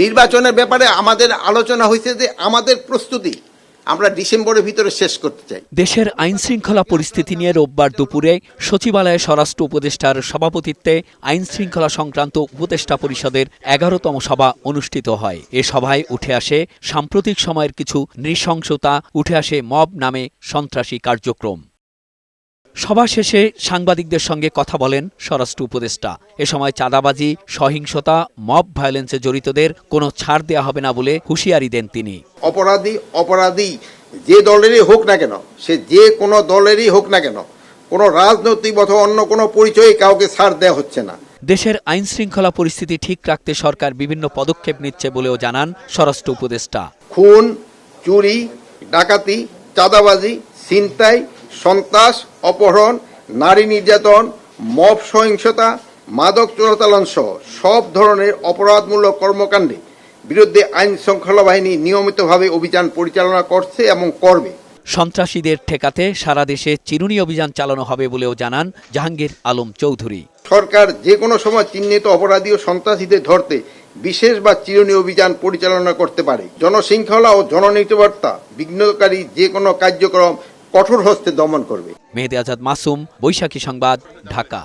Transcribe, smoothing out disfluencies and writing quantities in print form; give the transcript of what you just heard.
নির্বাচনের ব্যাপারে আমাদের আলোচনা হয়েছে যে আমাদের প্রস্তুতি আমরা ডিসেম্বরের ভিতরে শেষ করতে চাই। দেশের আইন শৃঙ্খলা পরিস্থিতি নিয়ে রোববার দুপুরে সচিবালয়ে স্বরাষ্ট্র উপদেষ্টার সভাপতিত্বে আইন শৃঙ্খলা সংক্রান্ত উপদেষ্টা পরিষদের 11তম সভা অনুষ্ঠিত হয়। এ সভায় উঠে আসে সাম্প্রতিক সময়ের কিছু নৃশংসতা, উঠে আসে মব নামে সন্ত্রাসী কার্যক্রম। সভা শেষে সাংবাদিকদের সঙ্গে কথা বলেন স্বরাষ্ট্র উপদেষ্টা। এ সময় চাঁদাবাজি, সহিংসতা, মব ভায়োলেন্সে জড়িতদের কোনো ছাড় দেয়া হবে না বলে হুঁশিয়ারি দেন তিনি। অপরাধী যে দলেরই হোক না কেন, সে যে কোনো দলেরই হোক না কেন, কোনো রাজনৈতিক অথবা অন্য কোনো পরিচয়ে কাউকে ছাড় দেওয়া হচ্ছে না। দেশের আইন শৃঙ্খলা পরিস্থিতি ঠিক রাখতে সরকার বিভিন্ন পদক্ষেপ নিচ্ছে বলেও জানান স্বরাষ্ট্র উপদেষ্টা। খুন, চুরি, ডাকাতি, চাঁদাবাজি, ছিনতাই, সন্ত্রাস, অপহরণ, নারী নির্যাতন, মব সহিংসতা, মাদক চোরাচালান সহ সব ধরনের অপরাধমূলক কর্মকাণ্ডে বিরুদ্ধে আইন শৃঙ্খলা বাহিনী নিয়মিতভাবে অভিযান পরিচালনা করছে এবং করবে। সন্ত্রাসীদের ঠেকাতে সারা দেশে চিরুনি অভিযান চালানো হবে বলেও জানান জাহাঙ্গীর আলম চৌধুরী। সরকার যে কোনো সময় চিহ্নিত অপরাধী ও সন্ত্রাসীদের ধরতে বিশেষ বা চিরুনি অভিযান পরিচালনা করতে পারে। জনশৃঙ্খলা ও জননিরাপত্তা বিঘ্নকারী যে কোনো কার্যক্রম কঠোর হস্তে দমন করবে। মেহেদী আজাদ মাসুম, বৈশাখী সংবাদ, ঢাকা।